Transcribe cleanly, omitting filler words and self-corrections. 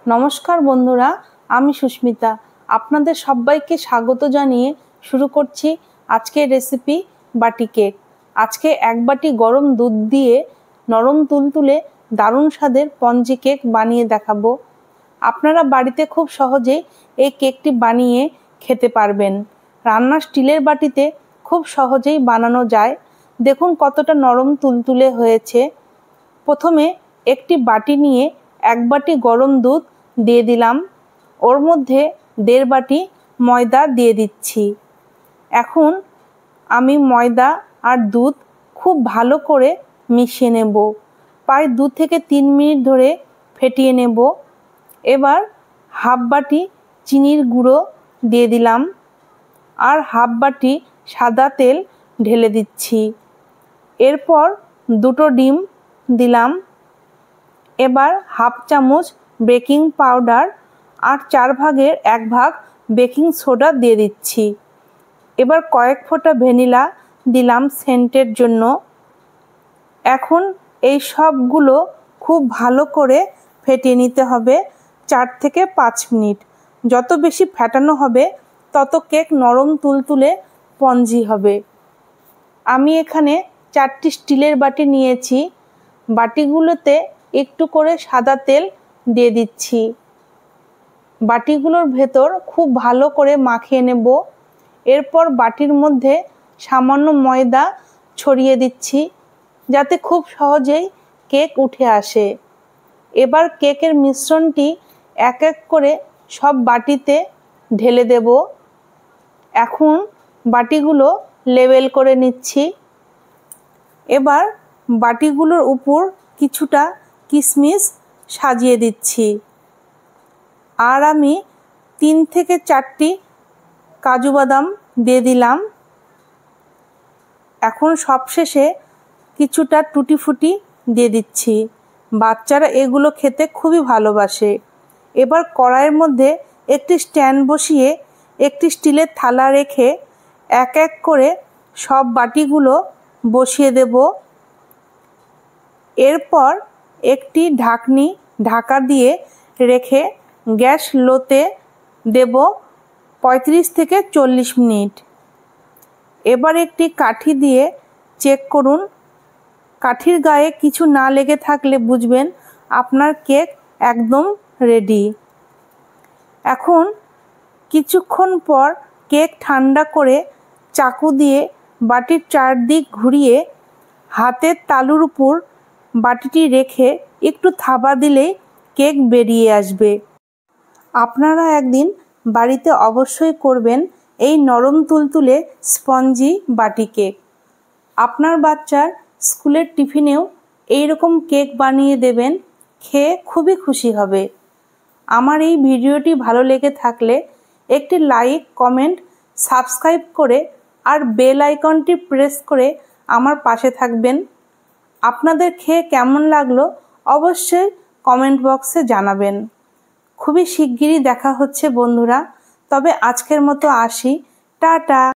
নমস্কার বন্ধুরা, আমি সুস্মিতা। আপনাদের সবাইকে স্বাগত জানিয়ে শুরু করছি আজকের রেসিপি বাটি কেক। আজকে এক বাটি গরম দুধ দিয়ে নরম তুলতুলে দারুণ স্বাদের স্পঞ্জি কেক বানিয়ে দেখাবো। আপনারা বাড়িতে খুব সহজেই এই কেকটি বানিয়ে খেতে পারবেন। রান্নার স্টিলের বাটিতে খুব সহজেই বানানো যায়। দেখুন কতটা নরম তুলতুলে হয়েছে। প্রথমে একটি বাটি নিয়ে এক বাটি গরম দুধ দিয়ে দিলাম। ওর মধ্যে 1.5 বাটি ময়দা দিয়ে দিচ্ছি। এখন আমি ময়দা আর দুধ খুব ভালো করে মিশিয়ে নেব। প্রায় 2 থেকে 3 মিনিট ধরে ফেটিয়ে নেব। এবার হাফ বাটি চিনির গুঁড়ো দিয়ে দিলাম আর হাফ বাটি সাদা তেল ঢেলে দিচ্ছি। এরপর 2টো ডিম দিলাম। এবার হাফ চামচ বেকিং পাউডার আর 4 ভাগের 1 ভাগ বেকিং সোডা দিয়ে দিচ্ছি। এবার কয়েক ফোঁটা ভ্যানিলা দিলাম সেন্টের জন্য। এখন এই সবগুলো খুব ভালো করে ফেটিয়ে নিতে হবে 4 থেকে 5 মিনিট। যত বেশি ফেটানো হবে তত কেক নরম তুলতুলে স্পঞ্জি হবে। আমি এখানে 4টি স্টিলের বাটি নিয়েছি। বাটিগুলোতে একটু করে সাদা তেল দিয়ে দিচ্ছি। বাটিগুলোর ভেতর খুব ভালো করে মাখিয়ে নেব। এরপর বাটির মধ্যে সামান্য ময়দা ছড়িয়ে দিচ্ছি যাতে খুব সহজেই কেক উঠে আসে। এবার কেকের মিশ্রণটি এক এক করে সব বাটিতে ঢেলে দেব। এখন বাটিগুলো লেবেল করে নিচ্ছি। এবার বাটিগুলোর উপর কিছুটা কিশমিশ সাজিয়ে দিচ্ছি আর আমি 3 থেকে 4টি কাজু বাদাম দিয়ে দিলাম। এখন সবশেষে কিছুটা টুটি ফুটি দিয়ে দিচ্ছি। বাচ্চারা এগুলো খেতে খুবই ভালোবাসে। এবার কড়াইয়ের মধ্যে একটি স্ট্যান্ড বসিয়ে একটি স্টিলের থালা রেখে এক এক করে সব বাটিগুলো বসিয়ে দেব। এরপর একটি ঢাকা দিয়ে রেখে গ্যাস লোতে দেব 35 থেকে 40 মিনিট। এবার একটি কাঠি দিয়ে চেক করুন। কাঠির গায়ে কিছু না লেগে থাকলে বুঝবেন আপনার কেক একদম রেডি। এখন কিছুক্ষণ পর কেক ঠান্ডা করে চাকু দিয়ে বাটির চারদিক ঘুরিয়ে হাতের তালুর উপর বাটিটি রেখে একটু থাবা দিলেই কেক বেরিয়ে আসবে। আপনারা একদিন বাড়িতে অবশ্যই করবেন এই নরম তুলতুলে স্পঞ্জি বাটি কেক। আপনার বাচ্চার স্কুলের টিফিনেও এইরকম কেক বানিয়ে দেবেন, খেয়ে খুবই খুশি হবে। আমার এই ভিডিওটি ভালো লেগে থাকলে একটি লাইক, কমেন্ট, সাবস্ক্রাইব করে আর বেল আইকনটি প্রেস করে আমার পাশে থাকবেন। আপনাদের খেয়ে কেমন লাগলো অবশ্যই কমেন্ট বক্সে জানাবেন। খুবই শিগগিরই দেখা হচ্ছে বন্ধুরা। তবে আজকের মতো আসি। টাটা।